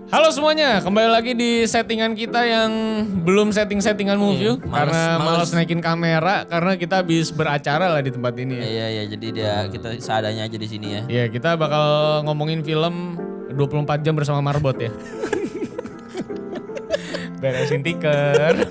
Halo semuanya, kembali lagi di settingan kita yang belum settingan movie karena malas naikin kamera karena kita habis beracara lah di tempat ini. Iya, jadi kita seadanya aja di sini ya. Iya, kita bakal ngomongin film 24 jam bersama Marbot ya. Beresin tiker.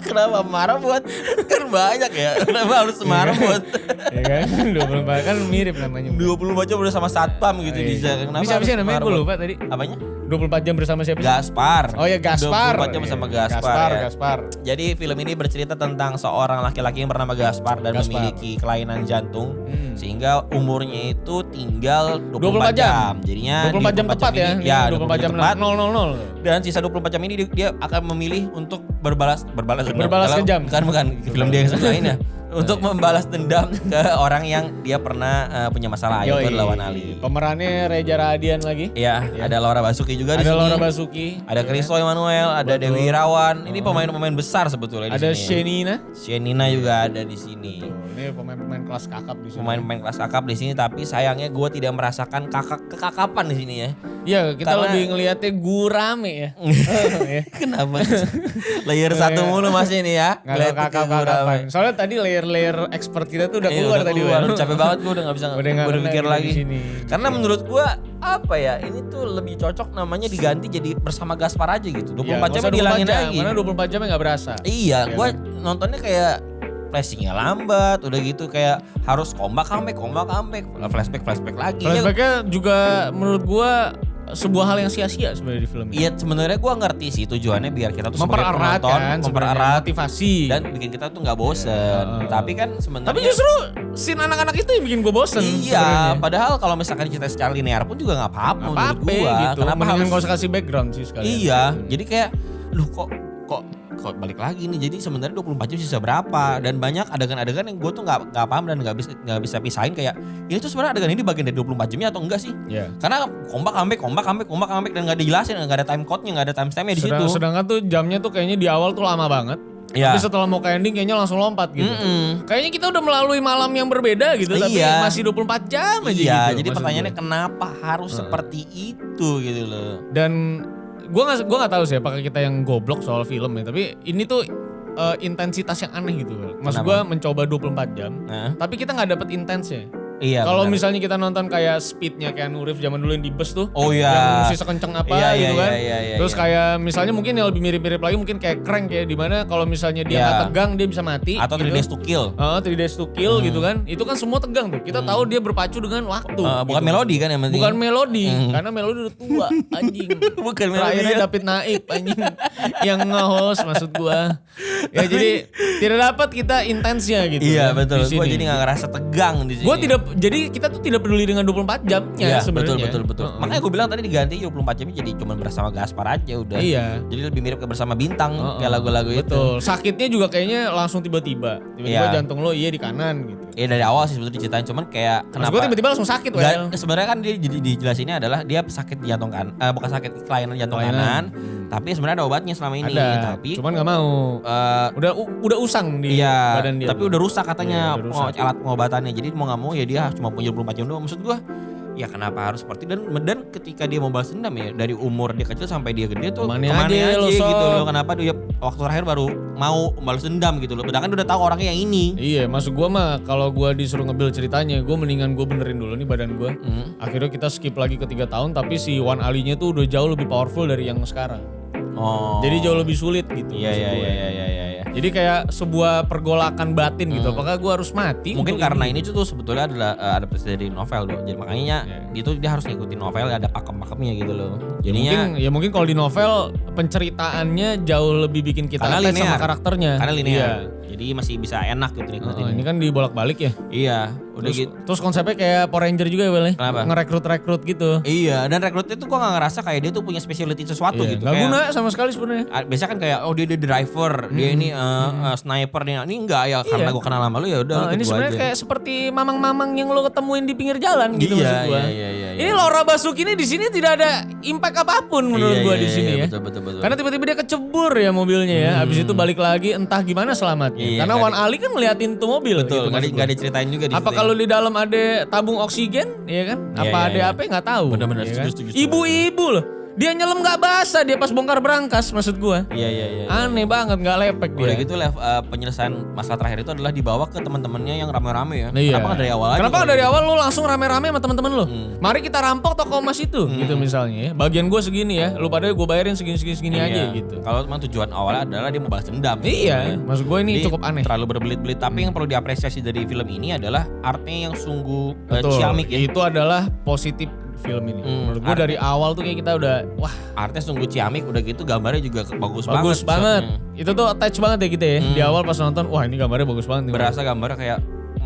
Kenapa Marbot? Kan banyak ya. Kenapa harus Marbot? Iya kan, 24 kan mirip namanya. 24 jam udah sama satpam gitu bisa. Ini Kenapa? siapa sih namanya? Gue lupa tadi. Apanya? 24 jam bersama siapa? Gaspar. Oh ya Gaspar. 24 jam bersama Gaspar. Gaspar. Jadi film ini bercerita tentang seorang laki-laki yang bernama Gaspar dan memiliki kelainan jantung sehingga umurnya itu tinggal 24 jam. Jadinya 24 jam tepat ya. Ya, 24 jam tepat. 000. Dan sisa 24 jam ini dia akan memilih untuk berbalas kejam. Bukan film dia yang lain ya. Untuk membalas dendam ke orang yang dia pernah punya masalah, yaitu lawan Ali. Pemerannya Reza Radian lagi. Iya, ada Laura Basuki juga di sini. Ada Laura Basuki. Ada Christo Emmanuel, ada Dewi Irawan. Ini pemain-pemain besar sebetulnya di ada sini. Ada Shenina juga ada di sini. Ini pemain-pemain kelas kakap di sini. Pemain-pemain kelas kakap di sini, tapi sayangnya gue tidak merasakan kekakapan di sini ya. Iya, kita lebih ngelihatnya gurame ya. Kenapa? Layer satu mulu masih ini ya. Nggak ada kakap-kakapan. Soalnya tadi layer expert kita tuh udah keluar tadi. Capek banget gue udah gak bisa berpikir lagi. Karena menurut gue apa ya, ini tuh lebih cocok namanya diganti jadi bersama Gaspar aja gitu. 24 jam dihilangin lagi. Karena 24 jamnya gak berasa. Iya, gue nontonnya kayak flashingnya lambat, udah gitu kayak harus comeback, flashback lagi. Flashbacknya juga menurut gue sebuah hal yang sia-sia sebenarnya di film ini. Iya, sebenarnya gue ngerti sih tujuannya biar kita tuh sebagai mempererat penonton kan, mempererat motivasi dan bikin kita tuh nggak bosen. Tapi kan sebenarnya tapi justru scene anak-anak itu yang bikin gue bosen. Iya, sebenernya. Padahal kalau misalkan kita secara linear pun juga nggak apa-apa menurut gue. Gitu. Kenapa harus gak usah kasih background sih sekalian. Iya, jadi kayak lu kok balik lagi nih. Jadi sebenarnya 24 jam sisa berapa, dan banyak adegan-adegan yang gue tuh nggak paham dan nggak bisa pisahin kayak ini tuh sebenarnya adegan ini bagian dari 24 jamnya atau enggak sih? Yeah. Karena comeback dan nggak dijelasin, nggak ada time code-nya, nggak ada time stamp-nya di situ. Sedangkan tuh jamnya tuh kayaknya di awal tuh lama banget. Ya. Tapi setelah mau ke ending kayaknya langsung lompat gitu. Kayaknya kita udah melalui malam yang berbeda gitu, tapi masih 24 jam aja gitu. Iya, jadi pertanyaannya kenapa harus seperti itu gitu loh. Dan gua nggak tahu sih apakah kita yang goblok soal film ya, tapi ini tuh intensitas yang aneh gitu. Maksud gue mencoba 24 jam, tapi kita nggak dapet intensnya. Iya. Kalau misalnya kita nonton kayak Speednya Keanu Reeves zaman dulu yang di bus tuh, yang musik sekenceng apa gitu kan. Terus kayak misalnya mungkin yang lebih mirip-mirip lagi mungkin kayak Crank ya, di mana kalau misalnya dia nggak tegang dia bisa mati. Atau gitu. 3 Days to Kill. 3 Days to Kill gitu kan. Itu kan semua tegang tuh. Kita tahu dia berpacu dengan waktu. Bukan gitu. melodi kan yang penting. Bukan melodi, karena melodi udah tua anjing. Bukan melodi. Terakhirnya David Naif anjing yang nge-host maksud gua. Ya jadi tidak dapat kita intensnya gitu. Iya betul. Gua jadi nggak ngerasa tegang di sini. Jadi kita tuh tidak peduli dengan 24 jamnya sebenarnya. Betul. Makanya gue bilang tadi diganti 24 jamnya jadi cuma bersama Gaspar aja udah. Iya. Jadi lebih mirip ke bersama bintang kayak lagu-lagu itu. Betul. Sakitnya juga kayaknya langsung tiba-tiba jantung lo di kanan gitu. Iya dari awal sih sebetulnya diceritain, cuman kayak kenapa? Gue tiba-tiba langsung sakit. Sebenarnya kan dia dijelasinnya adalah dia sakit jantung kan, bukan sakit kelainan jantung kanan, tapi sebenarnya ada obatnya selama ini. Tapi cuman nggak mau. Udah usang di badan dia. Tapi udah rusak katanya alat pengobatannya. Jadi mau nggak mau ya dia cuma punya 24 jam doang. Maksud gue ya kenapa harus seperti dan ketika dia mau balas dendam ya dari umur dia kecil sampai dia gede tuh kemana aja gitu loh. Kenapa dia waktu terakhir baru mau balas dendam gitu loh. Padahal kan udah tahu orangnya yang ini. Iya, maksud gue mah kalau gue disuruh nge-build ceritanya, gue mendingan gue benerin dulu nih badan gue. Akhirnya kita skip lagi ke 3 tahun, tapi si Wan Ali-nya tuh udah jauh lebih powerful dari yang sekarang. Jadi jauh lebih sulit gitu. Iya. Jadi kayak sebuah pergolakan batin gitu. Apakah gue harus mati? Mungkin karena ini tuh sebetulnya adalah adaptasi dari novel loh. Jadi makanya dia harus ngikutin novel, ada pakem-pakemnya gitu loh. Jadinya mungkin kalau di novel penceritaannya jauh lebih bikin kita attach sama karakternya. Karena linear. Jadi masih bisa enak gitu ngikutin. Ini kan dibolak-balik ya. Iya. Udah terus, gitu. Terus konsepnya kayak Power Ranger juga ya Bel ya? Kenapa? Ngerekrut gitu. Iya, dan rekrut itu gua gak ngerasa kayak dia tuh punya specialty sesuatu gitu. Gak guna sama sekali sebenarnya. Biasanya kan kayak dia driver, dia ini sniper nih. Ini enggak ya karena gua kenal sama lu ya udah. Ini sebenarnya kayak seperti mamang-mamang yang lo ketemuin di pinggir jalan gitu maksud gua. Iya. Ini Laura Basuki ini di sini tidak ada impact apapun menurut gua di sini ya. Betul. Karena tiba-tiba dia kecebur ya mobilnya ya. Habis itu balik lagi entah gimana selamatnya. Karena Wan Ali kan ngeliatin tuh mobil. Betul, gitu, gak diceritain juga di apa kalau di dalam ada tabung oksigen, ya kan? Apa ada apa nggak tahu. Benar-benar ya kan? setuju. Ibu-ibu loh. Dia nyelam gak basah dia pas bongkar berangkas maksud gua. Iya. Aneh banget gak lepek dia. Udah gitu penyelesaian masalah terakhir itu adalah dibawa ke teman-temannya yang rame-rame ya. Iya. Kenapa gak dari awal aja? Kenapa gak dari awal lu langsung rame-rame sama teman-teman lu? Mari kita rampok toko emas itu gitu misalnya ya. Bagian gua segini ya, lu pada gua bayarin segini aja gitu. Kalau memang tujuan awalnya adalah dia mau balas dendam. Iya, maksud gua ini Jadi, cukup aneh. Terlalu berbelit-belit, tapi yang perlu diapresiasi dari film ini adalah artnya yang sungguh Betul. ciamik ya. Itu adalah positif film ini. Menurut gua dari awal tuh kayak kita udah wah, artnya sungguh ciamik, udah gitu gambarnya juga bagus banget. Itu tuh attach banget ya kita ya. Di awal pas nonton, wah ini gambarnya bagus banget nih. Berasa gambarnya kayak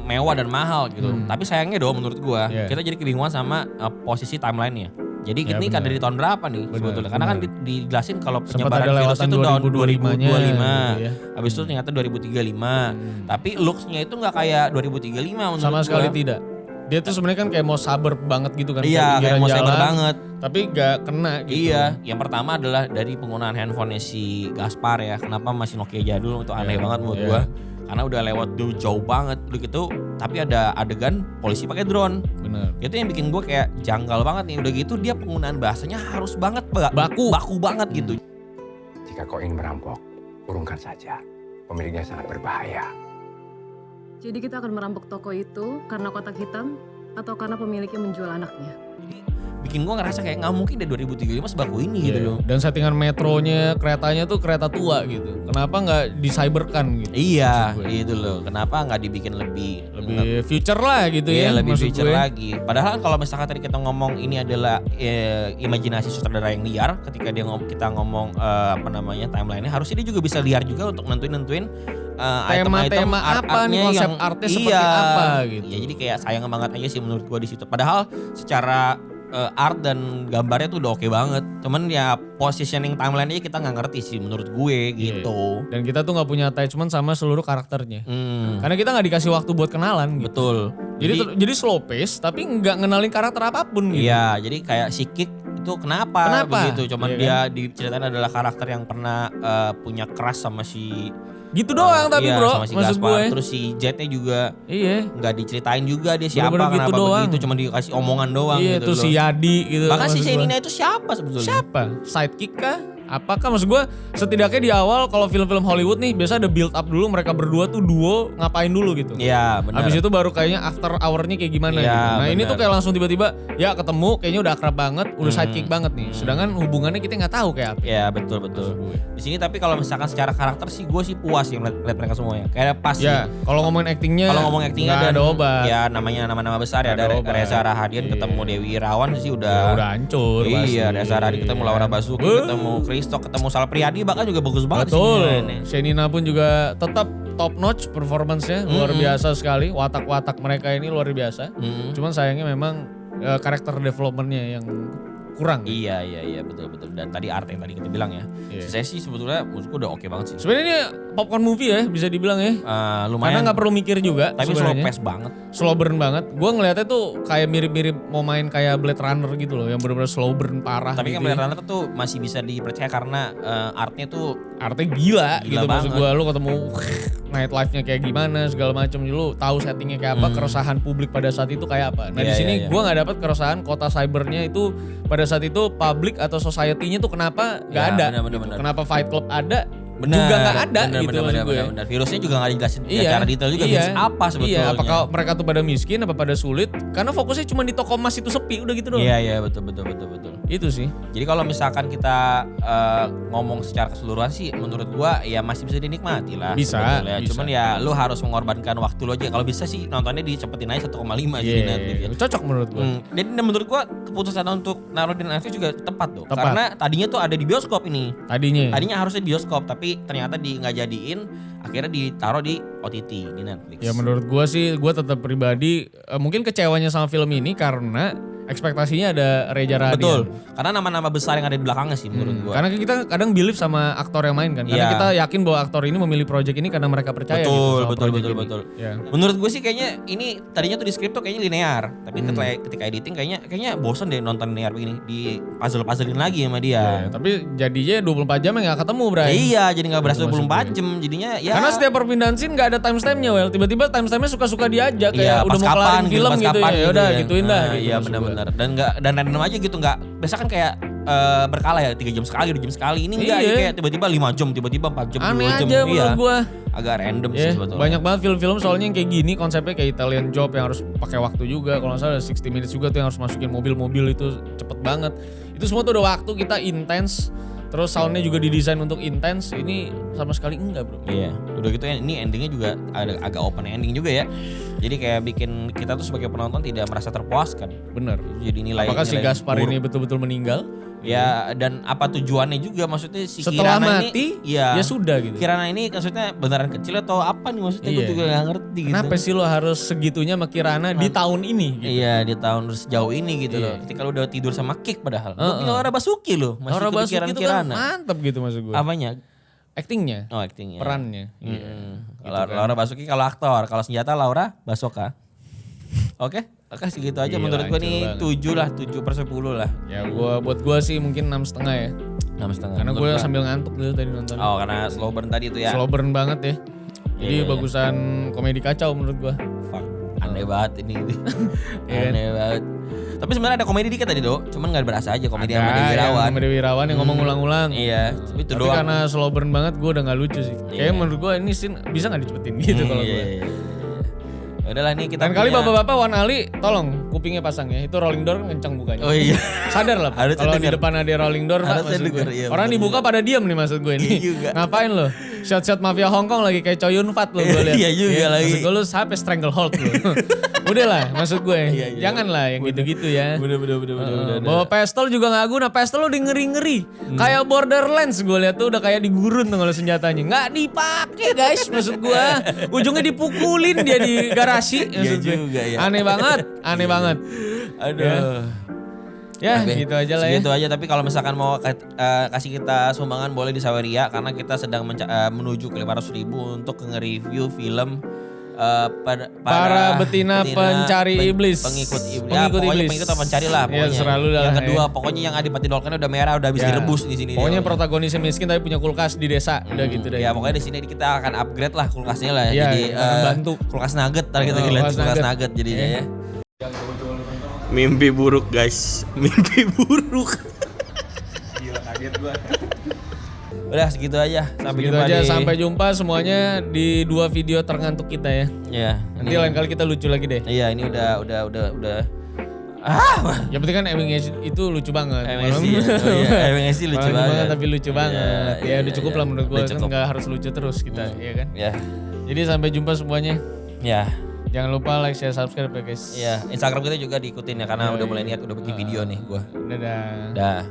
mewah dan mahal gitu. Tapi sayangnya dong menurut gua, kita jadi kebingungan sama posisi timeline-nya. Jadi ini kan dari tahun berapa nih sebetulnya? Karena kan dijelasin kalau penyebaran virus itu tahun 2025. Gitu ya. Habis itu ternyata 2035. Tapi looks-nya itu nggak kayak 2035 menurut sama gua. sekali tidak. Dia tuh sebenarnya kan kayak mau sabar banget gitu kan. Iya, kayak mau sabar banget. Tapi gak kena gitu. Iya, yang pertama adalah dari penggunaan handphonenya si Gaspar ya. Kenapa masih Nokia jadul itu aneh banget menurut gua. Karena udah lewat jauh banget udah gitu. Tapi ada adegan polisi pakai drone. Bener. Itu yang bikin gua kayak janggal banget nih. Udah gitu dia penggunaan bahasanya harus banget baku banget gitu. Jika kau ingin merampok, urungkan saja. Pemiliknya sangat berbahaya. Jadi kita akan merampok toko itu karena kotak hitam atau karena pemiliknya menjual anaknya? Jadi bikin gua ngerasa kayak nggak mungkin deh 2035 sebaku ini gitu loh. Dan settingan metronya, keretanya tuh kereta tua gitu. Kenapa nggak dicyberkan gitu? Iya, gitu loh. Kenapa nggak dibikin lebih future lah gitu ya? Lebih future lagi. Padahal kalau misalkan tadi kita ngomong ini adalah imajinasi sutradara yang liar, ketika kita ngomong timeline-nya, harusnya dia juga bisa liar juga untuk nentuin tema-tema apa nih, konsep artis seperti apa gitu. Ya jadi kayak sayang banget aja sih menurut gua di situ. Padahal secara art dan gambarnya tuh udah oke banget. Cuman ya positioning timeline-nya kita nggak ngerti sih menurut gue gitu. Dan kita tuh nggak punya attachment sama seluruh karakternya. Karena kita nggak dikasih waktu buat kenalan. Gitu. Betul. Jadi slow pace tapi nggak ngenalin karakter apapun gitu. Iya, jadi kayak si Kik itu kenapa begitu. Cuman dia diceritain adalah karakter yang pernah punya crush sama si gitu doang tapi bro, sama si maksud Gaspar. gue. Terus si Jetnya juga nggak diceritain juga dia siapa, bener-bener kenapa gitu doang. begitu, cuma dikasih omongan doang Iya, gitu. Terus si Yadi gitu. Bahkan si Shenina itu siapa sebetulnya? Siapa? Sidekick kah? Apakah maksud gue setidaknya di awal kalau film-film Hollywood nih biasa ada build up dulu mereka berdua tuh duo ngapain dulu gitu. Iya benar. Habis itu baru kayaknya after hour-nya kayak gimana gitu. Nah ini tuh kayak langsung tiba-tiba ya ketemu kayaknya udah akrab banget, udah sidekick banget nih. Sedangkan hubungannya kita nggak tahu kayak apa. Iya betul. Di sini tapi kalau misalkan secara karakter sih gue sih puas ya melihat mereka semua ya. Kayak pas sih. Kalau ngomongin actingnya dan ada obat. Ya namanya nama-nama besar ya, ada Reza Rahadian ketemu Dewi Irawan sih udah hancur. Iya, Reza Rahadian ketemu Laura Basuki, ketemu Christo, ketemu Salpriadi bahkan juga bagus banget. Betul. Shenina pun juga tetap top notch performance-nya, luar biasa sekali. Watak-watak mereka ini luar biasa. Cuman sayangnya memang karakter development-nya yang kurang. Iya betul. Dan tadi art yang tadi kita bilang ya. Saya sih sebetulnya menurutku udah oke banget sih. Sebenarnya ini popcorn movie ya bisa dibilang ya. Lumayan. Karena nggak perlu mikir juga. Tapi slow pace banget. Slow burn banget. Gue ngeliatnya tuh kayak mirip-mirip mau main kayak Blade Runner gitu loh, yang benar-benar slow burn parah. Tapi gitu kan Blade Runner tuh masih bisa dipercaya karena artnya tuh gila gitu banget. maksud gue. Lu ketemu night life-nya kayak gimana segala macam, lu tahu settingnya kayak apa, keresahan publik pada saat itu kayak apa. Nah di sini gue nggak dapat keresahan kota cybernya itu pada saat itu publik atau society-nya tuh kenapa nggak ada. Bener. Kenapa Fight Club ada juga nggak ada gitu maksud gue. Bener. Virusnya juga nggak dijelasin secara detail juga virus apa sebetulnya. Iya, apakah mereka tuh pada miskin apa pada sulit? Karena fokusnya cuma di toko emas itu sepi udah gitu doang. Iya betul. Itu sih. Jadi kalau misalkan kita ngomong secara keseluruhan sih menurut gua ya masih bisa dinikmati lah. Bisa. Cuman ya lu harus mengorbankan waktu lu aja. Kalau bisa sih nontonnya dicepetin aja 1,5 aja di Netflix. Cocok menurut gua. Dan menurut gua keputusan untuk naruh di Netflix juga tepat tuh. Karena tadinya tuh ada di bioskop ini. Tadinya harusnya di bioskop tapi ternyata nggak jadiin, akhirnya ditaruh di OTT di Netflix. Ya menurut gue sih, gue tetap pribadi mungkin kecewanya sama film ini karena ekspektasinya ada Reza Rahadian. Betul. Karena nama-nama besar yang ada di belakangnya sih menurut gua. Karena kita kadang believe sama aktor yang main kan. Karena kita yakin bahwa aktor ini memilih project ini karena mereka percaya betul. Ya. Menurut gue sih kayaknya ini tadinya tuh di skrip tuh kayaknya linear, tapi ketika editing kayaknya bosan deh nonton linear begini, di puzzle-puzzlein lagi sama dia. Ya, tapi jadinya 24 jam yang gak ketemu, Bray. Iya, jadi gak berasa 24 jam jadinya ya. Karena setiap perpindahan scene gak ada timestamp-nya, Wel. Tiba-tiba timestamp-nya suka-suka diajak kayak udah mau kelarin film gitu ya. Ya udah gituin dah gitu. Iya benar-benar. Dan random aja gitu, nggak biasa kan kayak berkala ya, 3 jam sekali, 2 jam sekali. Ini enggak kayak tiba-tiba 5 jam, tiba-tiba 4 jam, 2 jam. Aneh aja menurut gue. Agak random sih sebetulnya. Banyak banget film-film soalnya yang kayak gini konsepnya kayak Italian Job yang harus pakai waktu juga. Kalau nggak salah 60 minutes juga tuh yang harus masukin mobil-mobil itu cepet banget. Itu semua tuh udah waktu kita intens. Terus soundnya juga didesain untuk intens. Ini sama sekali enggak bro. Iya. Udah gitu ya, ini endingnya juga agak open ending juga ya. Jadi kayak bikin kita tuh sebagai penonton tidak merasa terpuaskan. Bener. Jadi nilai. Apakah si Gaspar ini betul-betul meninggal? Ya dan apa tujuannya juga, maksudnya si setelah Kirana mati ini ya sudah gitu. Kirana ini maksudnya beneran kecil atau apa nih maksudnya, gue juga gak ngerti gitu. Kenapa sih lo harus segitunya sama Kirana di tahun ini gitu? Iya di tahun sejauh ini gitu loh. Ketika lo udah tidur sama Kick padahal lo punya Laura Basuki lo, masih Laura Basuki kepikiran itu Kirana. kan mantep gitu maksud gue. Apanya? Actingnya. Oh actingnya. Perannya. Laura Basuki kalau aktor, kalau senjata Laura Basoka. Oke, segitu aja menurut gue nih 7 lah, 7/10 lah. Ya buat gue sih mungkin 6,5 ya. 6,5. Karena gue sambil ngantuk dulu tadi nonton. Oh karena slow burn tadi itu ya. Slow burn banget ya. Jadi bagusan komedi kacau menurut gue. Fuck, aneh banget ini. Aneh banget. Tapi sebenarnya ada komedi dikit tadi Dok, cuman gak berasa aja komedi sama Dewi Wirawan. Dewi Wirawan yang ngomong ulang-ulang. Iya, itu tapi doang. karena slow burn banget gue udah gak lucu sih. Kayaknya menurut gue ini scene bisa gak dicepetin gitu kalau gue. Udahlah nih kita Dan kali bapak-bapak Wan Ali tolong kupingnya pasang ya. Itu rolling door kan kencang bukanya. Oh iya. Sadar lah Pak. Kalau di depan ada rolling door Pak maksud gue. Iya, orang dibuka pada diam nih maksud gue ini. Ngapain lo? Shot-shot mafia Hongkong lagi kayak Choi Yun Fat lo gue lihat. Iya juga lagi. Maksud gue lo sampai stranglehold lo. Udah lah maksud gue. Janganlah yang gitu-gitu ya. Bener. Bawa pistol juga gak guna. Pistol lo di ngeri-ngeri. Kayak Borderlands gue lihat tuh udah kayak digurun tuh kalau senjatanya. Gak dipakai guys maksud gue. Ujungnya dipukulin dia di garasi. Iya juga ya. Aneh banget. Aduh. Ya gitu aja lah ya. Segitu aja, tapi kalau misalkan mau kasih kita sumbangan boleh di Saweria karena kita sedang menuju ke 500.000 untuk nge-review film para betina pencari iblis. Pengikut iblis. Ya, pokoknya pengikut atau pencari lah pokoknya. Ya, selalu yang kedua pokoknya yang Adipati Dolken udah merah, udah habis direbus di sini. Pokoknya protagonisnya miskin tapi punya kulkas di desa. Udah gitu deh. Ya pokoknya di sini kita akan upgrade lah kulkasnya lah. Ya, jadi bantu. Kulkas nugget ntar kita kulkas nugget jadinya ya. Mimpi buruk guys. Mimpi buruk. Gila kaget gua. Udah segitu aja. Sampai jumpa semuanya di 2 video terngantuk kita ya. Iya. Nanti lain kali kita lucu lagi deh. Iya, ini udah. Yang penting kan MNG itu lucu banget. MNG lucu banget. Tapi lucu banget. Ya udah cukup lah menurut gue. Kan gak harus lucu terus kita, ya kan? Ya. Jadi sampai jumpa semuanya. Ya. Jangan lupa like, share, subscribe ya guys. Iya, Instagram kita juga diikutin ya karena udah mulai niat udah bikin video nih gua. Dadah. Dah.